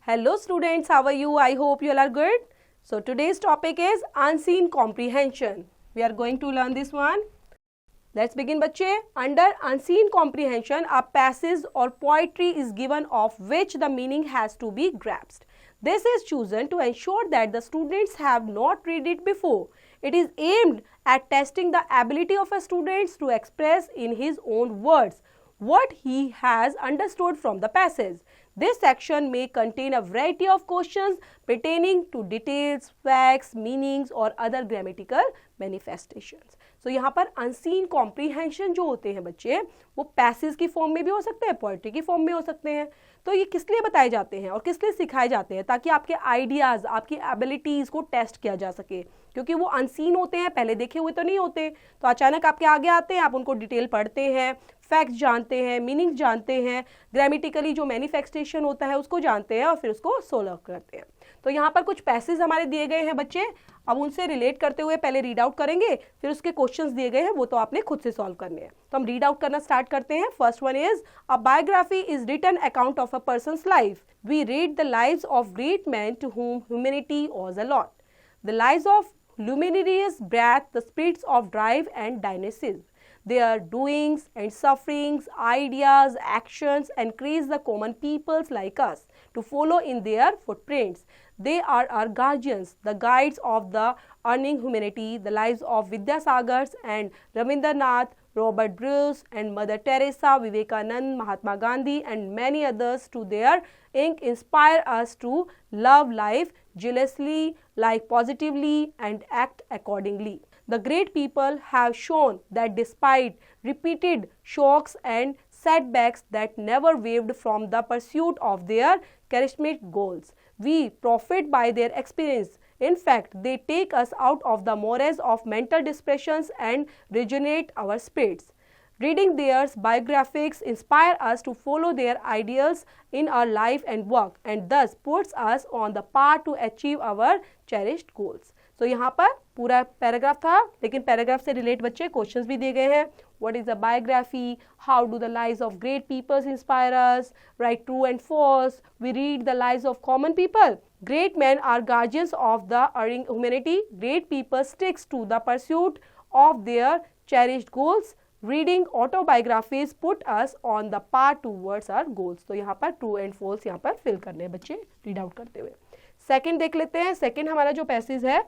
Hello students, how are you? I hope you all are good. So today's topic is unseen comprehension. We are going to learn this one. Let's begin बच्चे. Under unseen comprehension, a passage or poetry is given of which the meaning has to be grasped. This is chosen to ensure that the students have not read it before. It is aimed at testing the ability of a student to express in his own words what he has understood from the passage. This section may contain a variety of questions pertaining to details, facts, meanings or other grammatical manifestations. So यहाँ पर unseen comprehension जो होते हैं बच्चे वो passage की form में भी हो सकते हैं, पोएट्री की फॉर्म में हो सकते हैं. तो ये किस लिए बताए जाते हैं और किस लिए सिखाए जाते हैं? ताकि आपके आइडियाज़, आपकी एबिलिटीज़ को टेस्ट किया जा सके, क्योंकि वो अनसीन होते हैं, पहले देखे हुए तो नहीं होते. तो अचानक आपके आगे आते हैं, आप उनको डिटेल पढ़ते हैं, फैक्ट्स जानते हैं, मीनिंग जानते हैं, ग्रामेटिकली जो मैनिफेस्टेशन होता है उसको जानते हैं और फिर उसको सोल्व करते हैं. तो यहाँ पर कुछ पैसेज हमारे दिए गए हैं बच्चे. अब उनसे रिलेट करते हुए पहले रीड आउट करेंगे, फिर उसके क्वेश्चंस दिए गए हैं वो तो आपने खुद से सॉल्व करने हैं. तो हम रीड आउट करना स्टार्ट करते हैं. First one is a biography is written account of a person's life. We read the lives of great man to whom humanity owes a lot. The lives of luminaries breathe the spirits of drive and dynasties. Their doings and sufferings, ideas, actions encourage the common peoples like us to follow in their footprints. They are our guardians, the guides of the earning humanity. The lives of Vidyasagars and Ravindranath, Robert Bruce and Mother Teresa, Vivekanand, Mahatma Gandhi and many others to their ink inspire us to love life jealously, live positively and act accordingly. The great people have shown that despite repeated shocks and setbacks that never wavered from the pursuit of their charismatic goals. We profit by their experience. In fact, they take us out of the morass of mental depressions and rejuvenate our spirits. Reading their biographies inspire us to follow their ideals in our life and work and thus puts us on the path to achieve our cherished goals. So यहाँ पर पूरा paragraph था, लेकिन paragraph से relate बच्चे questions भी दिए गए हैं. What is a biography? How do the lives of great peoples inspire us? Write true and false. We read the lives of common people. Great men are guardians of the erring humanity. Great people sticks to the pursuit of their cherished goals. Reading autobiographies put us on the path towards our goals. तो यहाँ पर true and false यहाँ पर fill करने हैं बच्चे read out करते हुए. सेकेंड देख लेते हैं. सेकेंड हमारा जो पैसेज है,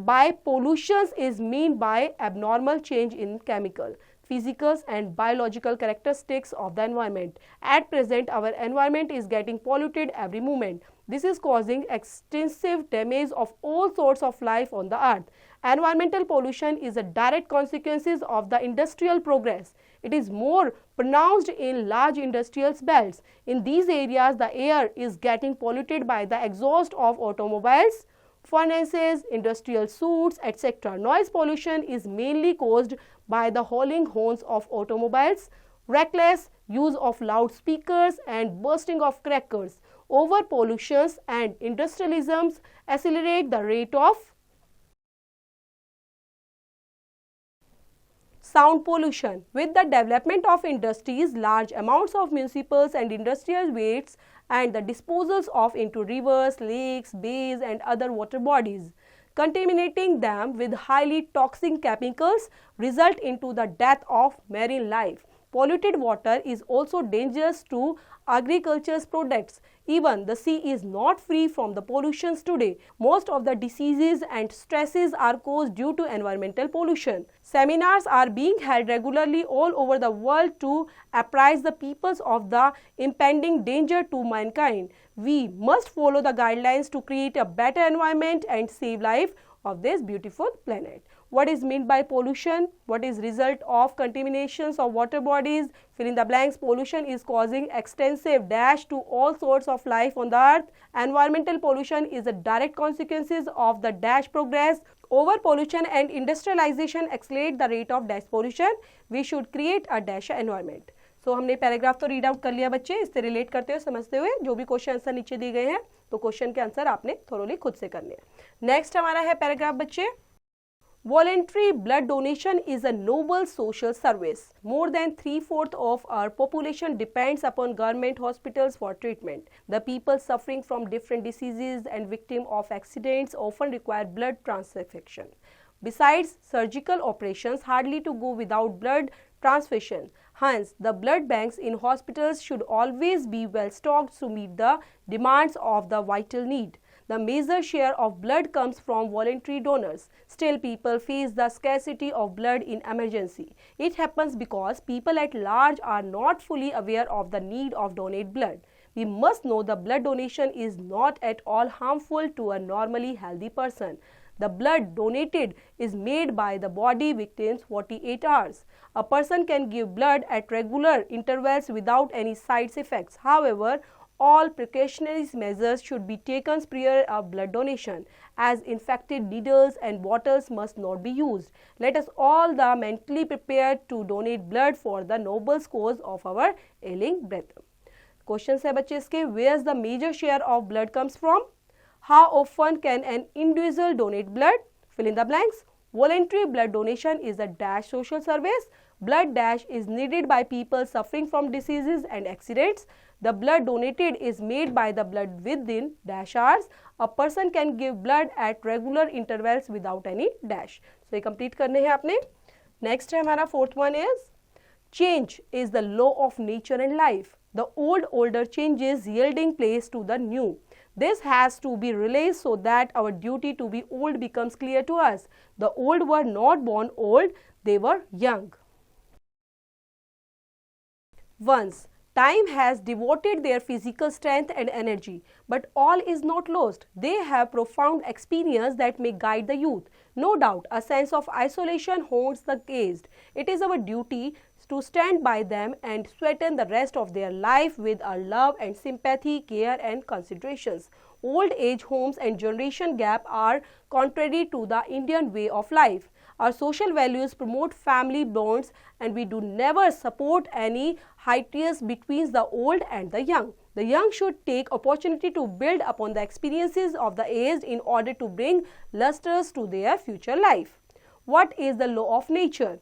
by pollutions is mean by abnormal change in chemical, physical and biological characteristics of the environment. At present, our environment is getting polluted every moment. This is causing extensive damage of all sorts of life on the earth. Environmental pollution is a direct consequence of the industrial progress. It is more pronounced in large industrial belts. In these areas, the air is getting polluted by the exhaust of automobiles, furnaces, industrial suits, etc. Noise pollution is mainly caused by the howling horns of automobiles, reckless use of loudspeakers and bursting of crackers. Over pollutions and industrialisms accelerate the rate of sound pollution. With the development of industries, large amounts of municipal and industrial wastes and the disposals of into rivers, lakes, bays and other water bodies, contaminating them with highly toxic chemicals, result into the death of marine life. Polluted water is also dangerous to agriculture's products. Even the sea is not free from the pollutions today. Most of the diseases and stresses are caused due to environmental pollution. Seminars are being held regularly all over the world to apprise the peoples of the impending danger to mankind. We must follow the guidelines to create a better environment and save life of this beautiful planet. What is meant by pollution? What is result of contaminations of water bodies? Fill in the blanks. Pollution is causing extensive dash to all sorts of life on the earth. Environmental pollution is a direct consequences of the dash progress. Over pollution and industrialization accelerate the rate of dash pollution. We should create a dash environment. So हमने paragraph तो read out कर लिया बच्चे. इससे relate करते हुए समझते हुए जो भी क्वेश्चन आंसर नीचे दिए गए हैं तो क्वेश्चन के आंसर आपने थोरोली खुद से करने हैं. नेक्स्ट हमारा है पैराग्राफ बच्चे. Voluntary blood donation is a noble social service. More than three-fourths of our population depends upon government hospitals for treatment. The people suffering from different diseases and victims of accidents often require blood transfusion. Besides, surgical operations hardly to go without blood transfusion. Hence, the blood banks in hospitals should always be well stocked to meet the demands of the vital need. The major share of blood comes from voluntary donors. Still, people face the scarcity of blood in emergency. It happens because people at large are not fully aware of the need of donate blood. We must know the blood donation is not at all harmful to a normally healthy person. The blood donated is made by the body within 48 hours. A person can give blood at regular intervals without any side effects. However, all precautionary measures should be taken prior to blood donation, as infected needles and bottles must not be used. Let us all be mentally prepared to donate blood for the noble cause of our ailing brethren. Questions है बच्चे इसके, where the major share of blood comes from? How often can an individual donate blood? Fill in the blanks. Voluntary blood donation is a dash social service. Blood dash is needed by people suffering from diseases and accidents. The blood donated is made by the blood within dash hours. A person can give blood at regular intervals without any dash. So ये complete करने हैं आपने. Next है हमारा fourth one is change is the law of nature and life. The old order changes yielding place to the new. This has to be realized so that our duty to be old becomes clear to us. The old were not born old, they were young. Once time has devoted their physical strength and energy, but all is not lost. They have profound experience that may guide the youth. No doubt, a sense of isolation haunts the aged. It is our duty to stand by them and sweeten the rest of their life with our love and sympathy, care and considerations. Old age homes and generation gap are contrary to the Indian way of life. Our social values promote family bonds and we do never support any hiatus between the old and the young. The young should take opportunity to build upon the experiences of the aged in order to bring lustres to their future life. What is the law of nature?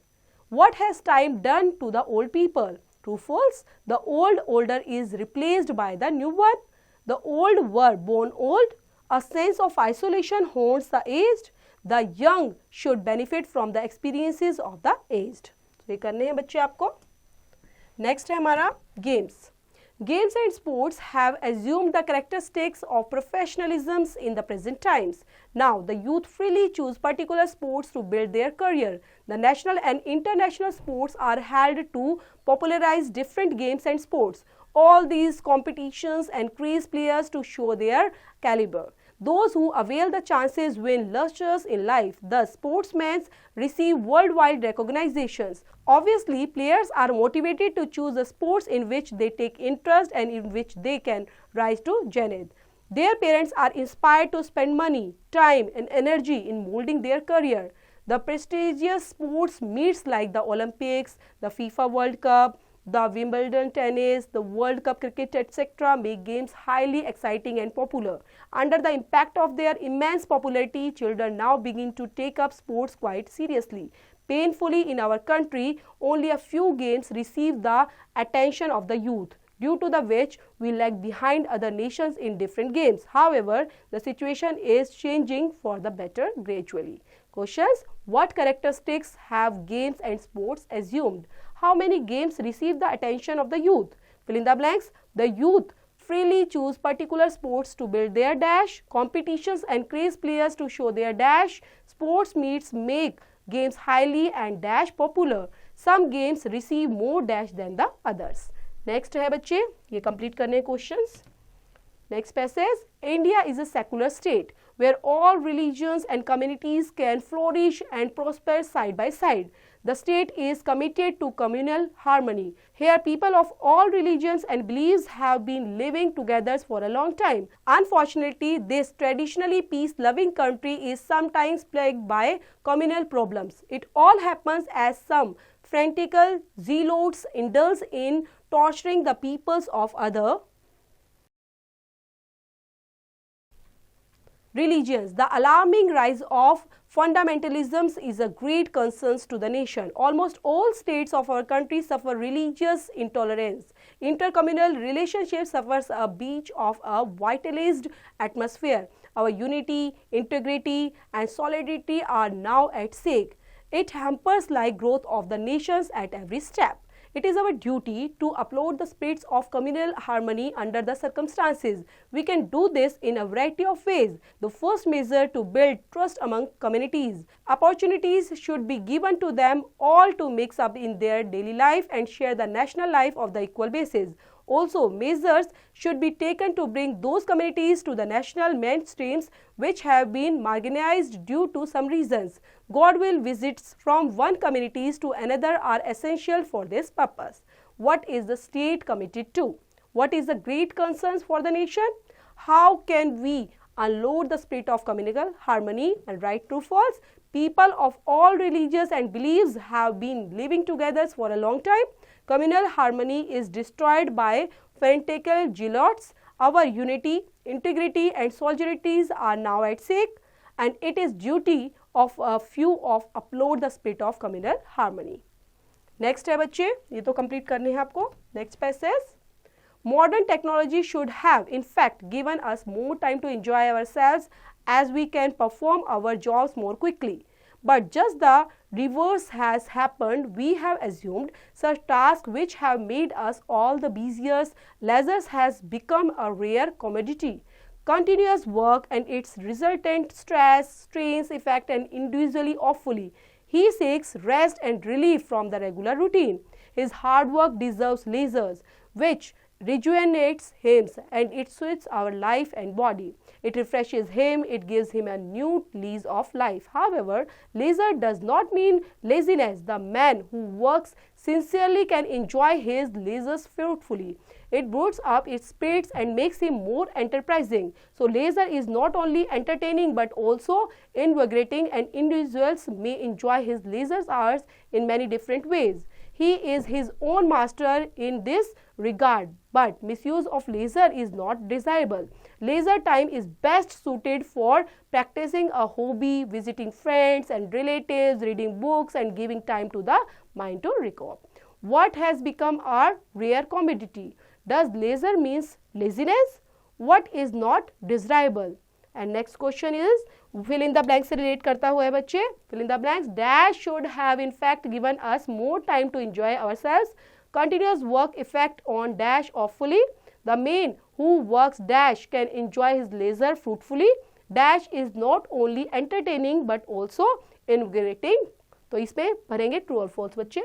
What has time done to the old people? True, false? The old older is replaced by the new one. The old were born old. A sense of isolation haunts the aged. The young should benefit from the experiences of the aged. So ये करने हैं बच्चे आपको. Next है हमारा games. Games and sports have assumed the characteristics of professionalism in the present times. Now, the youth freely choose particular sports to build their career. The national and international sports are held to popularize different games and sports. All these competitions encourage players to show their caliber. Those who avail the chances win lustres in life. Thus, sportsmen receive worldwide recognitions. Obviously, players are motivated to choose the sports in which they take interest and in which they can rise to zenith. Their parents are inspired to spend money, time and energy in molding their career. The prestigious sports meets like the Olympics, the FIFA World Cup, the Wimbledon tennis, the World Cup cricket, etc. make games highly exciting and popular. Under the impact of their immense popularity, children now begin to take up sports quite seriously. Painfully, in our country, only a few games receive the attention of the youth, due to the which we lag behind other nations in different games. However, the situation is changing for the better gradually. Questions: what characteristics have games and sports assumed? How many games receive the attention of the youth? Fill in the blanks. The youth freely choose particular sports to build their dash. Competitions encourage players to show their dash. Sports meets make games highly and dash popular. Some games receive more dash than the others. Next है बच्चे, ये complete करने questions. Next passage, India is a secular state where all religions and communities can flourish and prosper side by side. The state is committed to communal harmony. Here, people of all religions and beliefs have been living together for a long time. Unfortunately, this traditionally peace-loving country is sometimes plagued by communal problems. It all happens as some fanatical zealots indulge in torturing the peoples of other religions. The alarming rise of fundamentalisms is a great concern to the nation. Almost all states of our country suffer religious intolerance. Intercommunal relationships suffers a breach of a vitalized atmosphere. Our unity, integrity and solidarity are now at stake. It hampers like growth of the nations at every step. It is our duty to uphold the spirits of communal harmony under the circumstances. We can do this in a variety of ways. The first measure to build trust among communities. Opportunities should be given to them all to mix up in their daily life and share the national life of the equal basis. Also, measures should be taken to bring those communities to the national mainstreams which have been marginalized due to some reasons. Goodwill visits from one communities to another are essential for this purpose. What is the state committed to? What is the great concerns for the nation? How can we unload the spirit of communal harmony and right to false? People of all religions and beliefs have been living together for a long time. Communal harmony is destroyed by fanatical zealots. Our unity, integrity and solidarities are now at stake, and it is duty of a few of upload the spirit of communal harmony. Next है बच्चे, ये तो complete करने हैं आपको. Next passage. Modern technology should have in fact given us more time to enjoy ourselves as we can perform our jobs more quickly. But just the reverse has happened. We have assumed such tasks which have made us all the busier. Leisure has become a rare commodity. Continuous work and its resultant stress, strains, affect and individually awfully. He seeks rest and relief from the regular routine. His hard work deserves leisure, which rejuvenates him and it suits our life and body. It refreshes him, it gives him a new lease of life. However, leisure does not mean laziness. The man who works sincerely can enjoy his leisure fruitfully. It boosts up its spirits and makes him more enterprising. So, leisure is not only entertaining but also invigorating, and individuals may enjoy his leisure hours in many different ways. He is his own master in this regard, but misuse of leisure is not desirable. Leisure time is best suited for practicing a hobby, visiting friends and relatives, reading books and giving time to the mind to recover. What has become our rare commodity? Does leisure means laziness? What is not desirable? And next question is, fill in the blanks से relate करता हुआ है बच्चे. Fill in the blanks. Dash should have in fact given us more time to enjoy ourselves. Continuous work effect on dash awfully. The man who works dash can enjoy his leisure fruitfully. Dash is not only entertaining but also invigorating. तो इसमें भरेंगे true और false बच्चे.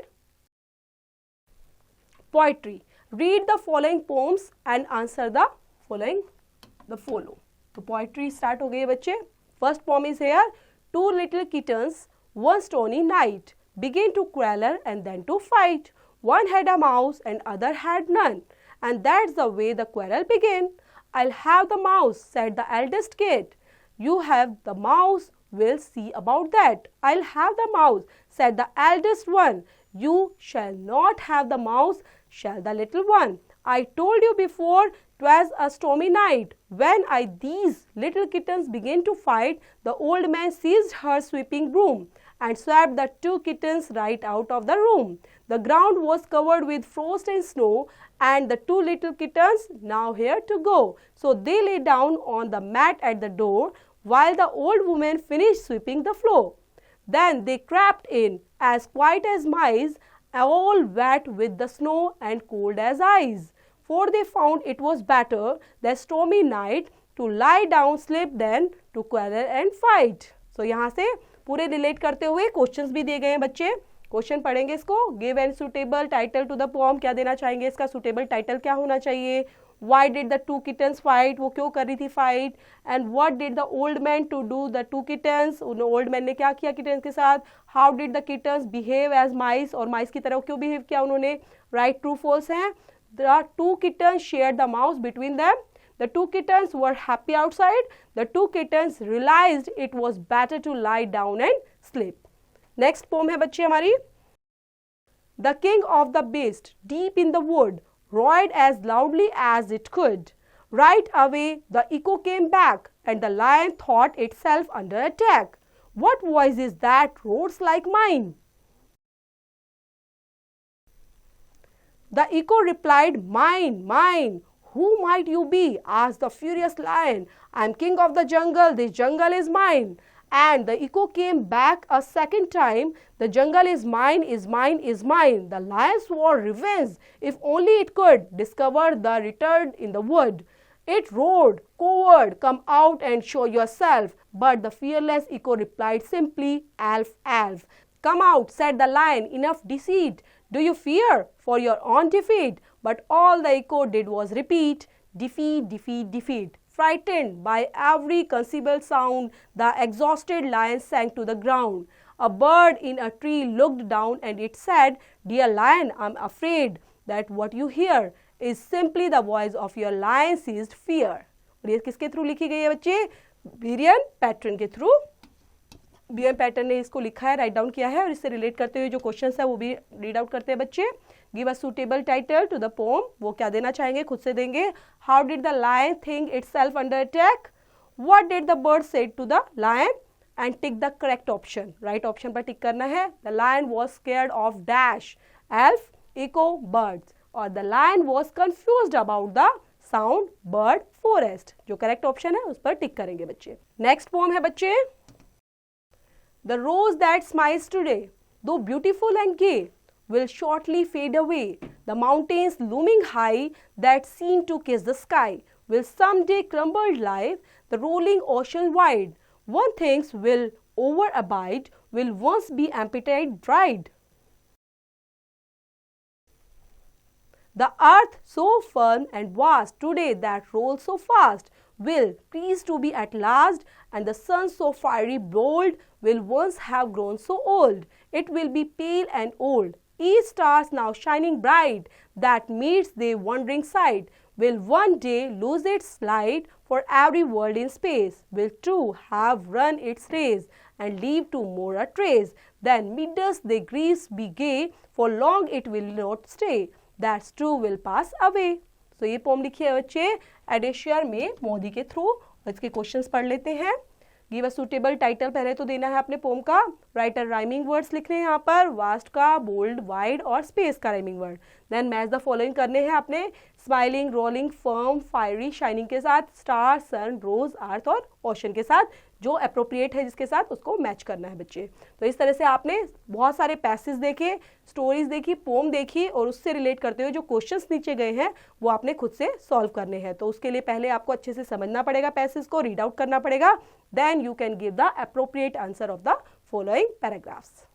Poetry. Read the following poems and answer the following. तो poetry start हो गई है बच्चे. First poem is here. Two little kittens, one stormy night, began to quarrel and then to fight. One had a mouse and other had none, and that's the way the quarrel began. I'll have the mouse, said the eldest kid. You have the mouse, we'll see about that. I'll have the mouse, said the eldest one. You shall not have the mouse, shall the little one. I told you before 'twas a stormy night. When these little kittens began to fight, the old man seized her sweeping broom and swept the two kittens right out of the room. The ground was covered with frost and snow, and the two little kittens now here to go. So they lay down on the mat at the door while the old woman finished sweeping the floor. Then they crept in, as quiet as mice, all wet with the snow and cold as ice. For they found it was better that stormy night to lie down, sleep than to quarrel and fight. So यहाँ से पूरे relate करते हुए questions भी दिए गए हैं बच्चे. क्वेश्चन पढ़ेंगे इसको. Give an suitable title to the poem. क्या देना चाहेंगे, इसका सुटेबल टाइटल क्या होना चाहिए. Why did the two kittens fight? वो क्यों कर रही थी fight. And what did the old man to do the two kittens? उन ओल्ड मैन ने क्या किया किटन्स के साथ. How did the kittens behave as mice? और माइस की तरह क्यों बिहेव किया उन्होंने. राइट ट्रू फॉल्स हैं. The two kittens shared the mouse between them. The two kittens were happy outside. The two kittens realized it was better to lie down and sleep. Next poem है बच्चे हमारी. The king of the beast, deep in the wood, roared as loudly as it could. Right away, the echo came back, and the lion thought itself under attack. What voice is that roars like mine? The echo replied, Mine, mine. Who might you be? Asked the furious lion. I am king of the jungle. This jungle is mine. And the echo came back a second time. The jungle is mine, is mine, is mine. The lion swore revenge. If only it could discover the retard in the wood. It roared, Coward, come out and show yourself. But the fearless echo replied simply, Alf, Alf. Come out, said the lion, enough deceit. Do you fear for your own defeat? But all the echo did was repeat, defeat, defeat, defeat. Frightened by every conceivable sound, the exhausted lion sank to the ground. A bird in a tree looked down and it said, Dear lion, I am afraid that what you hear is simply the voice of your lion-seized fear. और ये किसके through लिखी गई है बच्चे? बिरियन pattern के through. बिरियन pattern ने इसको लिखा है, राइट डाउन किया है, और इससे रिलेट करते हुए जो क्वेश्चंस है वो भी रीड आउट करते हैं बच्चे. Give a suitable title to the poem. वो क्या देना चाहेंगे, खुद से देंगे. How did the lion think itself under attack? What did the bird said to the lion? And tick the correct option. Right option पर टिक करना है. The lion was scared of dash, elf, echo, birds. और the lion was confused about the sound, bird, forest. जो correct option है उस पर टिक करेंगे बच्चे. नेक्स्ट पोम है बच्चे, The rose that smiles today, though beautiful and gay, will shortly fade away. The mountains looming high that seem to kiss the sky will someday crumble live the rolling ocean wide. One things will over abide, will once be amputated dried. The earth so firm and vast today that rolls so fast will cease to be at last, and the sun so fiery bold will once have grown so old. It will be pale and old. Each star now shining bright that meets their wondering sight will one day lose its light, for every world in space will too have run its race and leave to more a trace. Then midst their griefs be gay, for long it will not stay. That's true will pass away. तो ये pome लिखी है बच्चे एडेशियर में मोदी के through. इसके questions पढ़ लेते हैं. गिव अ सूटेबल टाइटल पहले तो देना है अपने पोम का. राइटर राइमिंग वर्ड्स लिखने हैं यहाँ पर. वास्ट का, बोल्ड, वाइड और स्पेस का rhyming word. Then match the following करने हैं अपने. Smiling, rolling, firm, fiery, shining के साथ, स्टार, सन, रोज, अर्थ और ओशन के साथ. जो अप्रोप्रिएट है जिसके साथ उसको मैच करना है बच्चे. तो इस तरह से आपने बहुत सारे पैसेज देखे, स्टोरीज देखी, पोम देखी, और उससे रिलेट करते हुए जो क्वेश्चंस नीचे गए हैं वो आपने खुद से सॉल्व करने हैं. तो उसके लिए पहले आपको अच्छे से समझना पड़ेगा, पैसेज को रीड आउट करना पड़ेगा. Then you can give the appropriate answer of the following paragraphs.